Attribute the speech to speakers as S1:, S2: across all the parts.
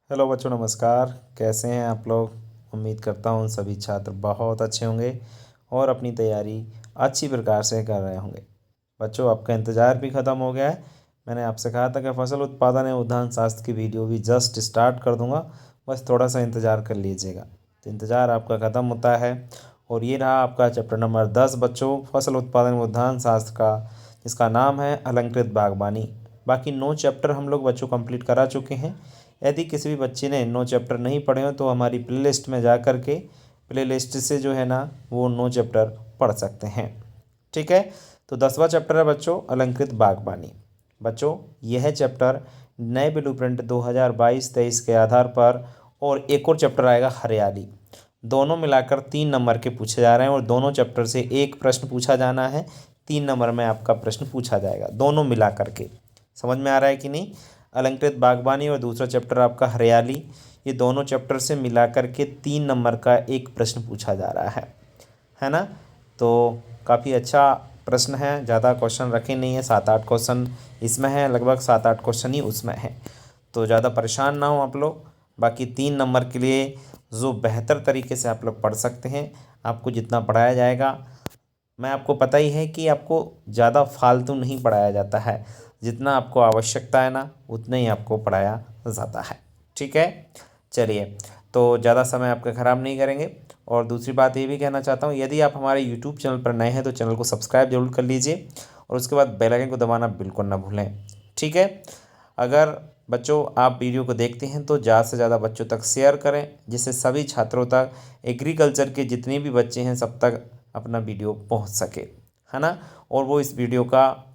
S1: Hello बच्चों, नमस्कार। कैसे हैं आप लोग? उम्मीद करता हूँ सभी छात्र बहुत अच्छे होंगे और अपनी तैयारी अच्छी प्रकार से कर रहे होंगे। बच्चों, आपका इंतज़ार भी ख़त्म हो गया है। मैंने आपसे कहा था कि फसल उत्पादन एवं उद्यान शास्त्र की वीडियो भी जस्ट स्टार्ट कर दूंगा, बस थोड़ा सा इंतज़ार कर लीजिएगा। तो इंतज़ार आपका ख़त्म होता है और ये रहा आपका चैप्टर नंबर 10 बच्चों, फसल उत्पादन एवं उद्यान शास्त्र का, जिसका नाम है अलंकृत बागवानी। बाकी 9 चैप्टर हम लोग बच्चों कंप्लीट करा चुके हैं। यदि किसी भी बच्चे ने 9 चैप्टर नहीं पढ़े हो तो हमारी प्लेलिस्ट में जा कर के प्लेलिस्ट से जो है ना वो 9 चैप्टर पढ़ सकते हैं। ठीक है, तो 10वां चैप्टर है बच्चों अलंकृत बागवानी। बच्चों, यह चैप्टर नए ब्लूप्रिंट 2022-23 के आधार पर और एक और चैप्टर आएगा हरियाली, दोनों मिलाकर 3 नंबर के पूछे जा रहे हैं और दोनों चैप्टर से एक प्रश्न पूछा जाना है। 3 नंबर में आपका प्रश्न पूछा जाएगा दोनों मिला करके। समझ में आ रहा है कि नहीं? अलंकृत बागवानी और दूसरा चैप्टर आपका हरियाली, ये दोनों चैप्टर से मिला करके 3 नंबर का एक प्रश्न पूछा जा रहा है ना? तो काफ़ी अच्छा प्रश्न है, ज़्यादा क्वेश्चन रखे नहीं है, 7-8 क्वेश्चन इसमें है, लगभग 7-8 क्वेश्चन ही उसमें है। तो ज़्यादा परेशान ना हो आप लोग। बाकी 3 नंबर के लिए जो बेहतर तरीके से आप लोग पढ़ सकते हैं, आपको जितना पढ़ाया जाएगा, मैं आपको पता ही है कि आपको ज़्यादा फालतू नहीं पढ़ाया जाता है, जितना आपको आवश्यकता है ना उतना ही आपको पढ़ाया जाता है। ठीक है, चलिए, तो ज़्यादा समय आपका ख़राब नहीं करेंगे। और दूसरी बात ये भी कहना चाहता हूँ, यदि आप हमारे यूट्यूब चैनल पर नए हैं तो चैनल को सब्सक्राइब जरूर कर लीजिए और उसके बाद बेल आइकन को दबाना बिल्कुल ना भूलें। ठीक है, अगर बच्चों आप वीडियो को देखते हैं तो ज़्यादा से ज़्यादा बच्चों तक शेयर करें, जिससे सभी छात्रों तक, एग्रीकल्चर के जितने भी बच्चे हैं सब तक अपना वीडियो पहुंच सके, है ना? और वो इस वीडियो का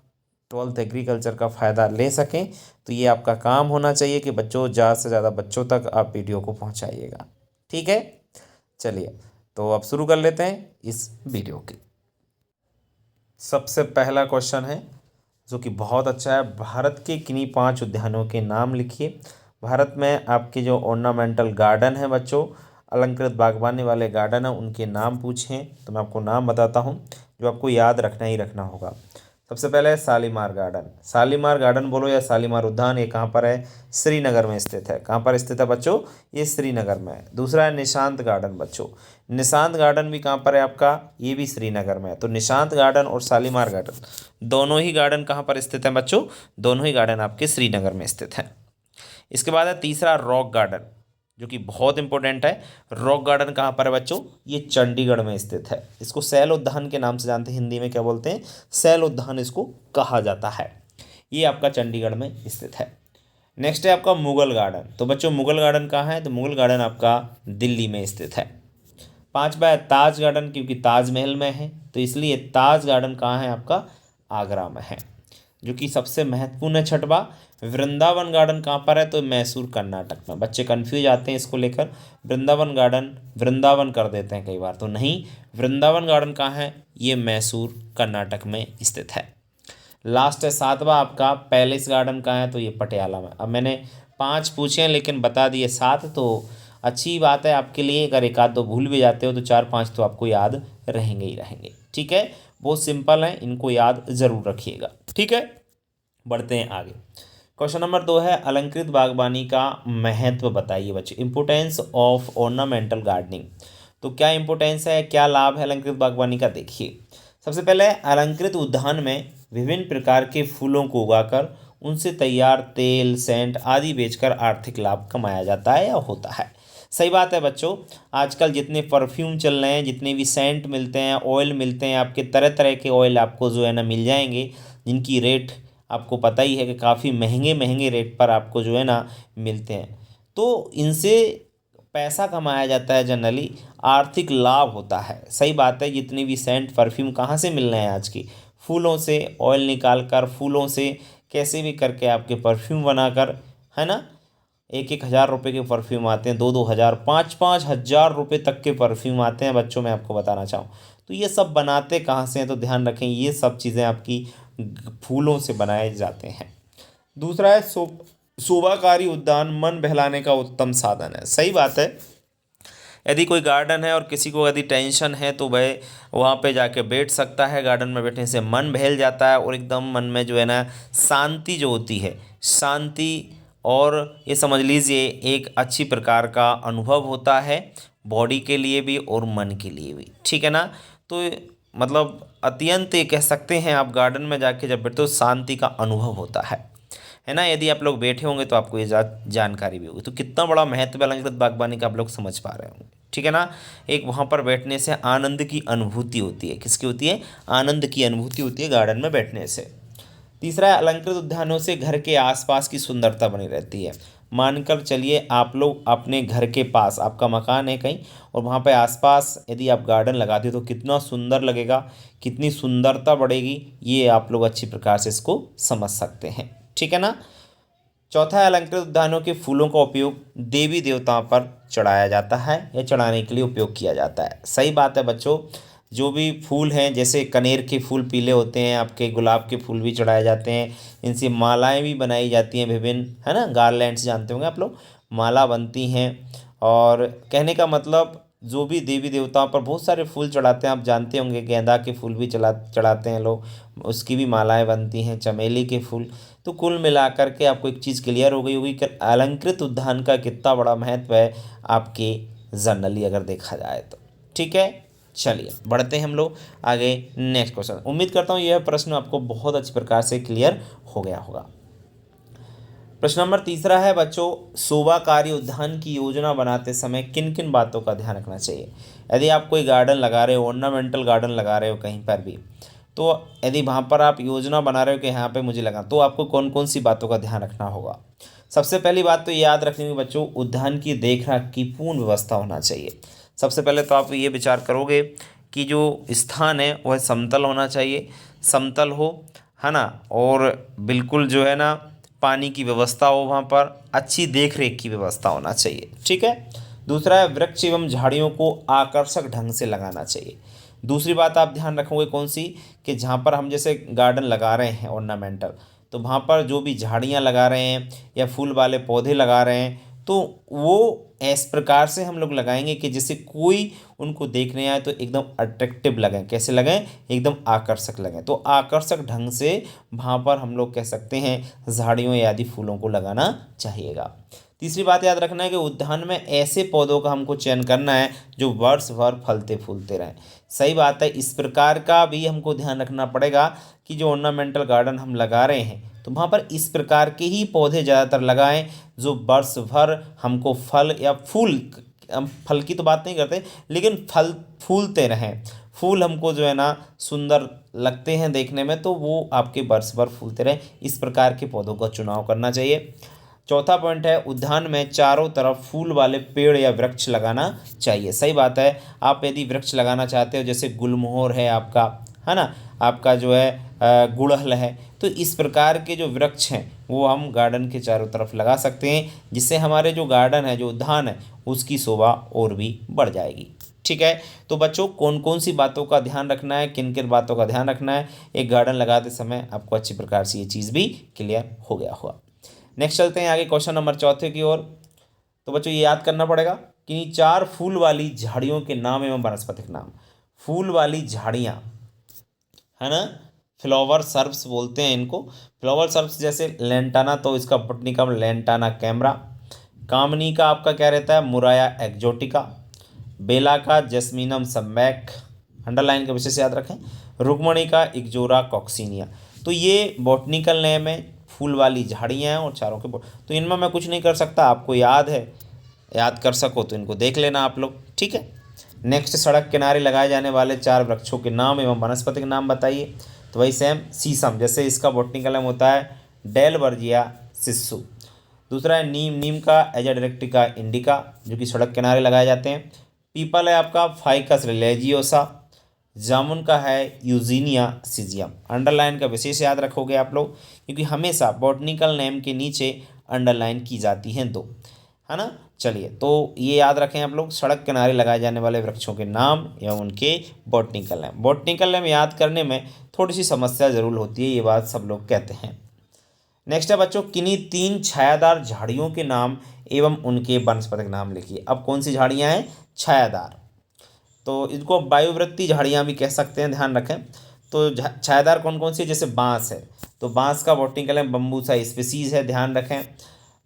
S1: 12th एग्रीकल्चर का फ़ायदा ले सकें। तो ये आपका काम होना चाहिए कि बच्चों, ज़्यादा से ज़्यादा बच्चों तक आप वीडियो को पहुंचाइएगा। ठीक है, चलिए, तो अब शुरू कर लेते हैं इस वीडियो की। सबसे पहला क्वेश्चन है जो कि बहुत अच्छा है, भारत के किन्हीं 5 उद्यानों के नाम लिखिए। भारत में आपके जो ऑर्नामेंटल गार्डन है बच्चों, अलंकृत बागवानी वाले गार्डन है, उनके नाम पूछें। तो मैं आपको नाम बताता हूँ जो आपको याद रखना ही रखना होगा। सबसे पहले है शालीमार गार्डन। शालीमार गार्डन बोलो या शालीमार उद्यान, ये कहाँ पर है? श्रीनगर में स्थित है। कहाँ पर स्थित है बच्चों? ये श्रीनगर में है। दूसरा है निशांत गार्डन बच्चों। निशांत गार्डन भी कहाँ पर है आपका? ये भी श्रीनगर में है। तो निशांत गार्डन और शालीमार गार्डन, दोनों ही गार्डन कहाँ पर स्थित हैं बच्चों? दोनों ही गार्डन आपके श्रीनगर में स्थित हैं। इसके बाद है तीसरा रॉक गार्डन, जो कि बहुत इंपॉर्टेंट है। रॉक गार्डन कहाँ पर है बच्चों? ये चंडीगढ़ में स्थित है। इसको सैल उद्यान के नाम से जानते हैं, हिंदी में क्या बोलते हैं? सैल उद्यान इसको कहा जाता है। ये आपका चंडीगढ़ में स्थित है। नेक्स्ट है आपका मुगल गार्डन। तो बच्चों, मुगल गार्डन कहाँ है? तो मुगल गार्डन आपका दिल्ली में स्थित है। पांचवा है ताज गार्डन, क्योंकि ताजमहल में है तो इसलिए ताज गार्डन कहाँ है आपका? आगरा में है, जो कि सबसे महत्वपूर्ण है। छठवा, वृंदावन गार्डन कहाँ पर है? तो मैसूर कर्नाटक में। बच्चे कंफ्यूज आते हैं इसको लेकर, वृंदावन गार्डन वृंदावन कर देते हैं कई बार, तो नहीं, वृंदावन गार्डन कहाँ है? ये मैसूर कर्नाटक में स्थित है। लास्ट है सातवां आपका पैलेस गार्डन कहाँ है? तो ये पटियाला में। अब मैंने 5 पूछे हैं लेकिन बता दिए 7, तो अच्छी बात है आपके लिए। अगर एक आध दो भूल भी जाते हो तो 4-5 तो आपको याद रहेंगे ही रहेंगे। ठीक है, बहुत सिंपल है, इनको याद ज़रूर रखिएगा। ठीक है, बढ़ते हैं आगे। क्वेश्चन नंबर 2 है अलंकृत बागवानी का महत्व बताइए बच्चे। Importance of ornamental gardening. तो क्या इंपोर्टेंस है, क्या लाभ है अलंकृत बागवानी का? देखिए, सबसे पहले अलंकृत उद्यान में विभिन्न प्रकार के फूलों को उगाकर उनसे तैयार तेल, सेंट आदि बेचकर आर्थिक लाभ कमाया जाता है या होता है। सही बात है बच्चों, आजकल जितने परफ्यूम चल रहे हैं, जितने भी सेंट मिलते हैं, ऑयल मिलते हैं, आपके तरह तरह के ऑयल आपको जो है ना मिल जाएंगे, जिनकी रेट आपको पता ही है कि काफ़ी महंगे महंगे रेट पर आपको जो है ना मिलते हैं। तो इनसे पैसा कमाया जाता है, जनरली आर्थिक लाभ होता है। सही बात है, जितनी भी सेंट परफ्यूम कहाँ से मिल रहे हैं आज की? फूलों से ऑयल निकाल कर, फूलों से कैसे भी करके आपके परफ्यूम बनाकर, है ना? 1-1 हज़ार रुपये के परफ्यूम आते हैं, 2-2 हज़ार, 5-5 हज़ार रुपये तक के परफ्यूम आते हैं बच्चों। मैं आपको बताना चाहूँ तो ये सब बनाते कहाँ से हैं? तो ध्यान रखें, ये सब चीज़ें आपकी फूलों से बनाए जाते हैं। दूसरा है शोभाकारी उद्यान मन बहलाने का उत्तम साधन है। सही बात है, यदि कोई गार्डन है और किसी को यदि टेंशन है तो वह वहाँ पे जाके बैठ सकता है। गार्डन में बैठने से मन बहल जाता है और एकदम मन में जो है ना शांति जो होती है, शांति और ये समझ लीजिए एक अच्छी प्रकार का अनुभव होता है, बॉडी के लिए भी और मन के लिए भी, ठीक है ना। तो मतलब अत्यंत ये कह सकते हैं आप गार्डन में जाके जब बैठते हो शांति का अनुभव होता है ना। यदि आप लोग बैठे होंगे तो आपको ये जानकारी भी होगी। तो कितना बड़ा महत्व है अलंकृत बागवानी का आप लोग समझ पा रहे होंगे, ठीक है ना। एक वहाँ पर बैठने से आनंद की अनुभूति होती है। किसकी होती है? आनंद की अनुभूति होती है गार्डन में बैठने से। तीसरा है अलंकृत उद्यानों से घर के आसपास की सुंदरता बनी रहती है। मानकर चलिए आप लोग अपने घर के पास, आपका मकान है कहीं और वहाँ पे आसपास यदि आप गार्डन लगाते हो तो कितना सुंदर लगेगा, कितनी सुंदरता बढ़ेगी, ये आप लोग अच्छी प्रकार से इसको समझ सकते हैं, ठीक है ना। चौथा है अलंकृत उद्यानों के फूलों का उपयोग देवी देवताओं पर चढ़ाया जाता है या चढ़ाने के लिए उपयोग किया जाता है। सही बात है बच्चों। जो भी फूल हैं, जैसे कनेर के फूल पीले होते हैं, आपके गुलाब के फूल भी चढ़ाए जाते हैं, इनसे मालाएं भी बनाई जाती हैं विभिन्न, है ना। गार्लैंड्स जानते होंगे आप लोग, माला बनती हैं। और कहने का मतलब जो भी देवी देवताओं पर बहुत सारे फूल चढ़ाते हैं, आप जानते होंगे गेंदा के फूल भी चढ़ाते हैं लोग, उसकी भी मालाएं बनती हैं, चमेली के फूल। तो कुल मिलाकर के आपको एक चीज़ क्लियर हो गई होगी कि अलंकृत उद्यान का कितना बड़ा महत्व है आपके जनरली अगर देखा जाए तो, ठीक है। चलिए बढ़ते हैं हम लोग आगे नेक्स्ट क्वेश्चन। उम्मीद करता हूँ यह प्रश्न आपको बहुत अच्छी प्रकार से क्लियर हो गया होगा। प्रश्न नंबर तीसरा है बच्चों, शोभाकारी उद्यान की योजना बनाते समय किन किन बातों का ध्यान रखना चाहिए। यदि आप कोई गार्डन लगा रहे हो, ऑर्नामेंटल गार्डन लगा रहे हो कहीं पर भी, तो यदि वहाँ पर आप योजना बना रहे हो कि यहाँ पे मुझे लगा, तो आपको कौन कौन सी बातों का ध्यान रखना होगा। सबसे पहली बात तो याद रखनी होगी बच्चों, उद्यान की देखरेख की पूर्ण व्यवस्था होना चाहिए। सबसे पहले तो आप ये विचार करोगे कि जो स्थान है वह समतल होना चाहिए, समतल हो, है ना। और बिल्कुल जो है ना पानी की व्यवस्था हो, वहाँ पर अच्छी देख रेख की व्यवस्था होना चाहिए, ठीक है। दूसरा है वृक्ष एवं झाड़ियों को आकर्षक ढंग से लगाना चाहिए। दूसरी बात आप ध्यान रखोगे कौन सी, कि जहाँ पर हम जैसे गार्डन लगा रहे हैं ऑर्नामेंटल, तो वहाँ पर जो भी झाड़ियाँ लगा रहे हैं या फूल वाले पौधे लगा रहे हैं, तो वो इस प्रकार से हम लोग लगाएंगे कि जैसे कोई उनको देखने आए तो एकदम अट्रैक्टिव लगें। कैसे लगें? एकदम आकर्षक लगें। तो आकर्षक ढंग से वहाँ पर हम लोग कह सकते हैं झाड़ियों या आदि फूलों को लगाना चाहिएगा। तीसरी बात याद रखना है कि उद्यान में ऐसे पौधों का हमको चयन करना है जो वर्ष भर फलते फूलते रहें। सही बात है, इस प्रकार का भी हमको ध्यान रखना पड़ेगा कि जो ऑर्नामेंटल गार्डन हम लगा रहे हैं तो वहाँ पर इस प्रकार के ही पौधे ज़्यादातर लगाएं जो वर्ष भर हमको फल या फूल, हम फल की तो बात नहीं करते, लेकिन फल फूलते रहें। फूल हमको जो है ना सुंदर लगते हैं देखने में, तो वो आपके वर्ष भर फूलते रहें, इस प्रकार के पौधों का चुनाव करना चाहिए। चौथा पॉइंट है उद्यान में चारों तरफ फूल वाले पेड़ या वृक्ष लगाना चाहिए। सही बात है, आप यदि वृक्ष लगाना चाहते हो, जैसे गुलमोहर है आपका, है ना, आपका जो है गुड़हल है, तो इस प्रकार के जो वृक्ष हैं वो हम गार्डन के चारों तरफ लगा सकते हैं, जिससे हमारे जो गार्डन है, जो उद्यान है, उसकी शोभा और भी बढ़ जाएगी, ठीक है। तो बच्चों कौन कौन सी बातों का ध्यान रखना है, किन किन बातों का ध्यान रखना है, एक गार्डन लगाते समय आपको अच्छी प्रकार से ये चीज़ भी क्लियर हो गया होगा। नेक्स्ट चलते हैं आगे क्वेश्चन नंबर चौथे की ओर। तो बच्चों ये याद करना पड़ेगा कि 4 फूल वाली झाड़ियों के नाम एवं वनस्पतिक नाम। फूल वाली झाड़ियाँ, है ना, फ्लावर सर्प्स बोलते हैं इनको। फ्लावर सर्प्स जैसे लेंटाना, तो इसका बॉटनिकल लेंटाना कैमरा। कामनी का आपका क्या रहता है? मुराया एक्जोटिका। बेला का जैस्मीनम सम्बैक, अंडरलाइन का विशेष याद रखें। रुक्मणी का इग्जोरा कॉक्सिनिया। तो ये बॉटनिकल नेम है, फूल वाली झाड़ियाँ हैं और चारों के तो इनमें मैं कुछ नहीं कर सकता, आपको याद है, याद कर सको तो इनको देख लेना आप लोग, ठीक है। नेक्स्ट, सड़क किनारे लगाए जाने वाले 4 वृक्षों के नाम एवं वनस्पति के नाम बताइए। तो वही सेम, शीशम, जैसे इसका बॉटनिकल नेम होता है डेलवर्जिया सिस्सू। दूसरा है नीम, नीम का एजाडिरेक्टिका इंडिका, जो कि सड़क किनारे लगाए जाते हैं। पीपल है आपका फाइकस रिलेजियोसा। जामुन का है यूजीनिया सिजियम। अंडरलाइन का विशेष याद रखोगे आप लोग, क्योंकि हमेशा बॉटनिकल नेम के नीचे अंडरलाइन की जाती हैं 2, है ना। चलिए, तो ये याद रखें आप लोग, सड़क किनारे लगाए जाने वाले वृक्षों के नाम एवं उनके बॉटनिकल नेम। बॉटनिकल नेम याद करने में थोड़ी सी समस्या जरूर होती है, ये बात सब लोग कहते हैं। नेक्स्ट है बच्चों, किन्हीं 3 छायादार झाड़ियों के नाम एवं उनके वनस्पतिक नाम लिखिए। अब कौन सी झाड़ियाँ हैं? छायादार, तो इसको वायुवृत्ति झाड़ियाँ भी कह सकते हैं, ध्यान रखें। तो छायादार कौन कौन सी? जैसे बांस है, तो बांस का बॉटनिकल नेम बम्बूसा स्पीसीज है, ध्यान रखें।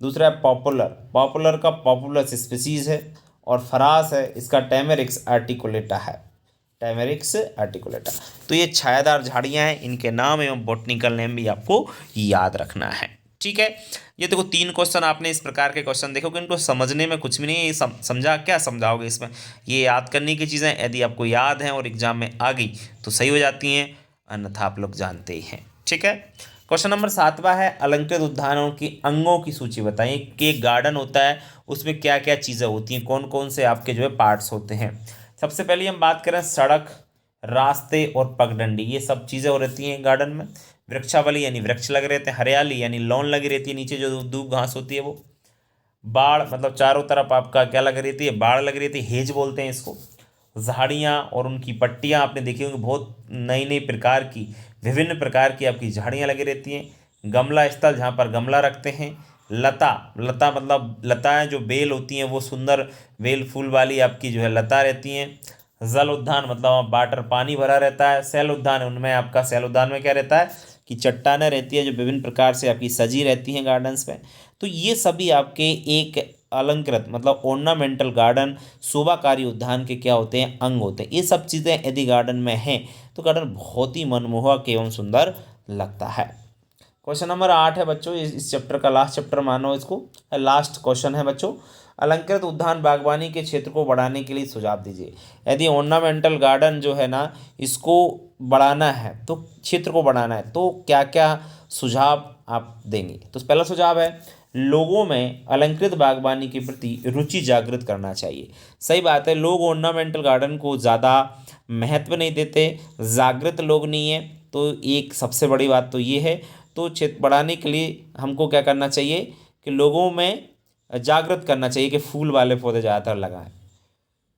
S1: दूसरा है पॉपुलर, पॉपुलर का पॉपुलस स्पीसीज है। और फरास है, इसका टैमेरिक्स आर्टिकुलेटा है, टैमेरिक्स आर्टिकुलेटा। तो ये छायादार झाड़ियाँ हैं, इनके नाम एवं बॉटनिकल नेम भी आपको याद रखना है। ठीक है, ये देखो 3 क्वेश्चन आपने इस प्रकार के क्वेश्चन देखो कि इनको समझने में कुछ भी नहीं है, समझा क्या समझाओगे इसमें, ये याद करने की चीज़ें यदि आपको याद हैं और एग्जाम में आ गई तो सही हो जाती हैं, अन्यथा आप लोग जानते ही हैं। ठीक है, क्वेश्चन नंबर 7वां है, अलंकृत उद्यानों की अंगों की सूची बताइए कि एक गार्डन होता है उसमें क्या क्या चीज़ें होती हैं, कौन कौन से आपके जो है पार्ट्स होते हैं। सबसे पहले हम बात करें सड़क, रास्ते और पगडंडी, ये सब चीज़ें हो रहती हैं गार्डन में। वृक्षावली यानी वृक्ष लगे रहते हैं, हरियाली यानी लॉन लगी रहती है, नीचे जो दूब घास होती है वो। बाड़ मतलब चारों तरफ आपका क्या लगी रहती है, बाड़ लगी रहती है, हेज बोलते हैं इसको। झाड़ियाँ और उनकी पट्टियाँ आपने देखी होंगी, बहुत नई नई प्रकार की, विभिन्न प्रकार की आपकी झाड़ियाँ लगी रहती हैं। गमला स्थल, जहाँ पर गमला रखते हैं। लता, लता मतलब लताएँ जो बेल होती हैं वो सुंदर बेल फूल वाली आपकी जो है लता रहती हैं। जल उद्यान मतलब वाटर, पानी भरा रहता है। शैल उद्यान, उनमें आपका शैल उद्यान में क्या रहता है कि चट्टानें रहती है जो विभिन्न प्रकार से आपकी सजी रहती हैं गार्डन्स में। तो ये सभी आपके एक अलंकृत मतलब ऑर्नामेंटल गार्डन, शोभाकारी उद्यान के क्या होते हैं, अंग होते हैं। ये सब चीज़ें यदि गार्डन में हैं तो गार्डन बहुत ही मनमोहक एवं सुंदर लगता है। क्वेश्चन नंबर 8 है बच्चों, इस चैप्टर का लास्ट चैप्टर मानो इसको, लास्ट क्वेश्चन है बच्चों। अलंकृत उद्यान बागवानी के क्षेत्र को बढ़ाने के लिए सुझाव दीजिए। यदि ऑर्नामेंटल गार्डन जो है ना इसको बढ़ाना है, तो क्षेत्र को बढ़ाना है, तो क्या क्या सुझाव आप देंगे। तो पहला सुझाव है लोगों में अलंकृत बागवानी के प्रति रुचि जागृत करना चाहिए। सही बात है, लोग ऑर्नामेंटल गार्डन को ज़्यादा महत्व नहीं देते, जागृत लोग नहीं है, तो एक सबसे बड़ी बात तो ये है। तो क्षेत्र बढ़ाने के लिए हमको क्या करना चाहिए कि लोगों में जागृत करना चाहिए कि फूल वाले पौधे ज़्यादातर लगाएं।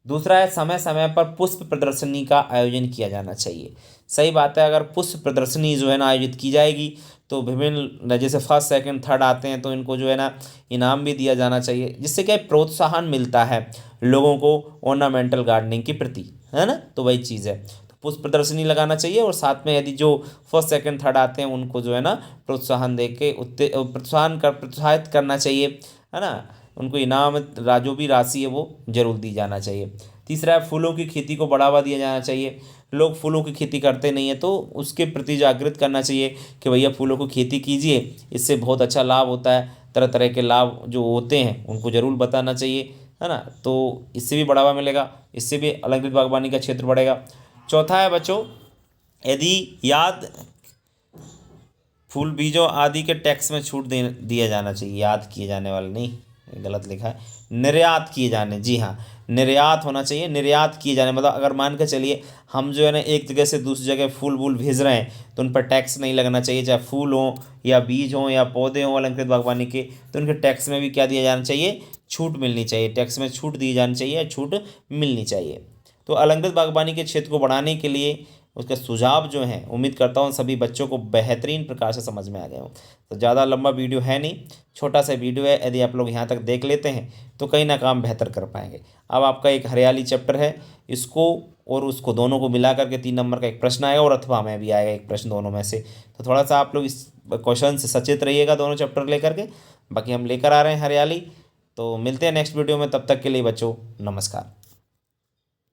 S1: दूसरा है समय समय पर पुष्प प्रदर्शनी का आयोजन किया जाना चाहिए। सही बात है, अगर पुष्प प्रदर्शनी जो है ना आयोजित की जाएगी तो विभिन्न जैसे फर्स्ट सेकंड थर्ड आते हैं तो इनको जो है ना इनाम भी दिया जाना चाहिए, जिससे क्या प्रोत्साहन मिलता है लोगों को ऑर्नामेंटल गार्डनिंग के प्रति, है ना। तो वही चीज़ है, तो पुष्प प्रदर्शनी लगाना चाहिए और साथ में यदि जो फर्स्ट सेकंड थर्ड आते हैं उनको जो है ना प्रोत्साहन दे के प्रोत्साहित करना चाहिए, है ना। उनको इनाम जो भी राशि है वो जरूर दी जाना चाहिए। तीसरा है फूलों की खेती को बढ़ावा दिया जाना चाहिए। लोग फूलों की खेती करते नहीं हैं तो उसके प्रति जागृत करना चाहिए कि भैया फूलों की खेती कीजिए, इससे बहुत अच्छा लाभ होता है। तरह तरह के लाभ जो होते हैं उनको ज़रूर बताना चाहिए, है ना। तो इससे भी बढ़ावा मिलेगा, इससे भी अलंकृत बागवानी का क्षेत्र बढ़ेगा। चौथा है बच्चों, यदि याद फूल बीजों आदि के टैक्स में छूट दिया जाना चाहिए, याद किए जाने वाले नहीं, गलत लिखा है, निर्यात किए जाने, जी हाँ निर्यात होना चाहिए। निर्यात किए जाने मतलब अगर मान के चलिए हम जो है ना एक जगह से दूसरी जगह फूल वूल भेज रहे हैं तो उन पर टैक्स नहीं लगना चाहिए, चाहे फूल हों या बीज हों या पौधे हों अलंकृत बागवानी के, तो उनके टैक्स में भी क्या दिया जाना चाहिए, छूट मिलनी चाहिए, टैक्स में छूट दी जानी चाहिए, छूट मिलनी चाहिए। तो अलंकृत बागवानी के क्षेत्र को बढ़ाने के लिए उसका सुझाव जो हैं उम्मीद करता हूँ सभी बच्चों को बेहतरीन प्रकार से समझ में आ गए हो। तो ज़्यादा लंबा वीडियो है नहीं, छोटा सा वीडियो है, यदि आप लोग यहाँ तक देख लेते हैं तो कहीं ना काम बेहतर कर पाएंगे। अब आपका एक हरियाली चैप्टर है, इसको और उसको दोनों को मिला करके 3 नंबर का एक प्रश्न आएगा और अथवा में भी आएगा एक प्रश्न दोनों में से। तो थोड़ा सा आप लोग इस क्वेश्चन से सचेत रहिएगा दोनों चैप्टर लेकर के। बाकी हम लेकर आ रहे हैं हरियाली। तो मिलते हैं नेक्स्ट वीडियो में, तब तक के लिए बच्चों नमस्कार।